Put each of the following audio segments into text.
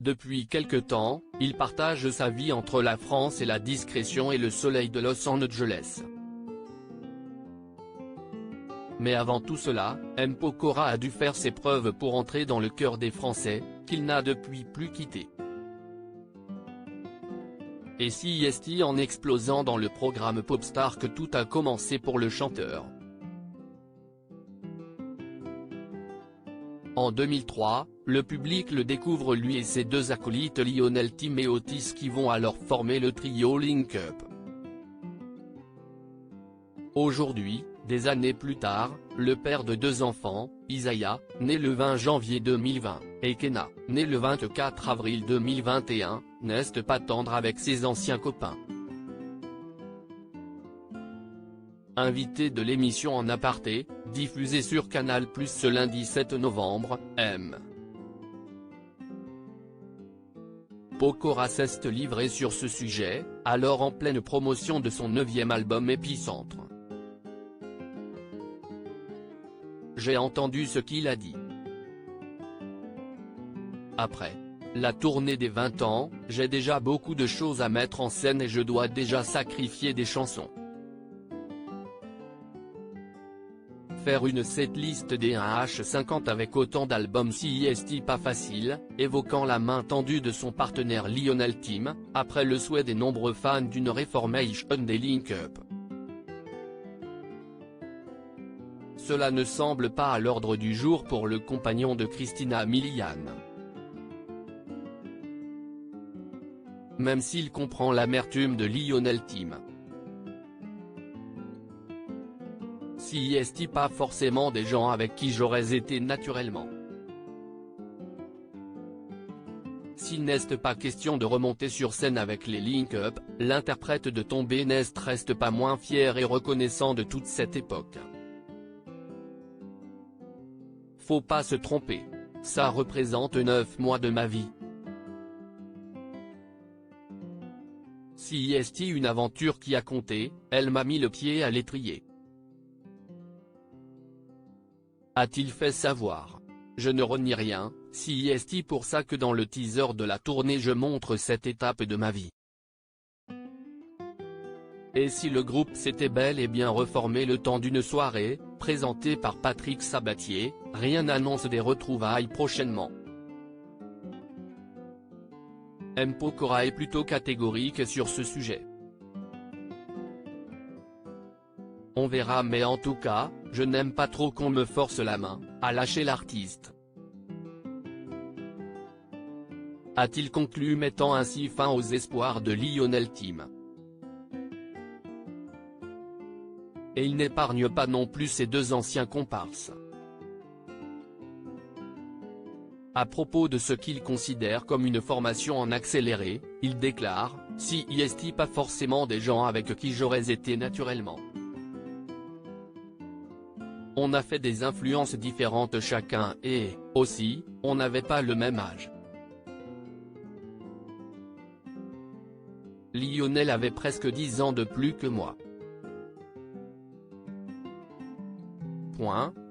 Depuis quelque temps, il partage sa vie entre la France et la discrétion et le soleil de Los Angeles. Mais avant tout cela, M. Pokora a dû faire ses preuves pour entrer dans le cœur des Français, qu'il n'a depuis plus quitté. Et si est-il en explosant dans le programme Popstar que tout a commencé pour le chanteur. En 2003, le public le découvre lui et ses deux acolytes Lionel Tim et Otis qui vont alors former le trio Link Up. Aujourd'hui, des années plus tard, le père de deux enfants, Isaiah, né le 20 janvier 2020, et Kenna, né le 24 avril 2021, n'est pas tendre avec ses anciens copains. Invité de l'émission En Aparté, diffusée sur Canal+ ce lundi 7 novembre, M. Pokora s'est livré sur ce sujet, alors en pleine promotion de son 9e album Épicentre. J'ai entendu ce qu'il a dit. Après la tournée des 20 ans, j'ai déjà beaucoup de choses à mettre en scène et je dois déjà sacrifier des chansons. Faire une setlist des 1h50 avec autant d'albums si est pas facile, évoquant la main tendue de son partenaire Lionel Tim, après le souhait des nombreux fans d'une reformation des Link Up. Cela ne semble pas à l'ordre du jour pour le compagnon de Christina Milian. Même s'il comprend l'amertume de Lionel Tim. Si est pas forcément des gens avec qui j'aurais été naturellement. S'il n'est pas question de remonter sur scène avec les Link Up, l'interprète de Tombé reste pas moins fier et reconnaissant de toute cette époque. Faut pas se tromper. Ça représente 9 mois de ma vie. Si est une aventure qui a compté, elle m'a mis le pied à l'étrier. A-t-il fait savoir. Je ne renie rien, si est pour ça que dans le teaser de la tournée je montre cette étape de ma vie. Et si le groupe s'était bel et bien reformé le temps d'une soirée, présentée par Patrick Sabatier, rien n'annonce des retrouvailles prochainement. M. Pokora est plutôt catégorique sur ce sujet. On verra mais en tout cas, je n'aime pas trop qu'on me force la main, à lâcher l'artiste. A-t-il conclu mettant ainsi fin aux espoirs de Lionel Tim. Et il n'épargne pas non plus ses deux anciens comparses. À propos de ce qu'il considère comme une formation en accéléré, il déclare « Si est pas forcément des gens avec qui j'aurais été naturellement. On a fait des influences différentes chacun et, aussi, on n'avait pas le même âge. Lionel avait presque 10 ans de plus que moi.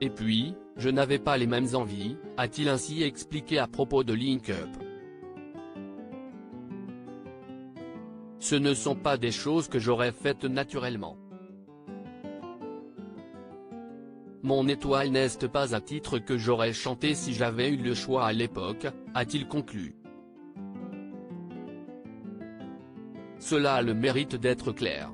Et puis, je n'avais pas les mêmes envies, a-t-il ainsi expliqué à propos de Link Up. Ce ne sont pas des choses que j'aurais faites naturellement. Mon étoile n'est pas un titre que j'aurais chanté si j'avais eu le choix à l'époque, a-t-il conclu. Cela a le mérite d'être clair.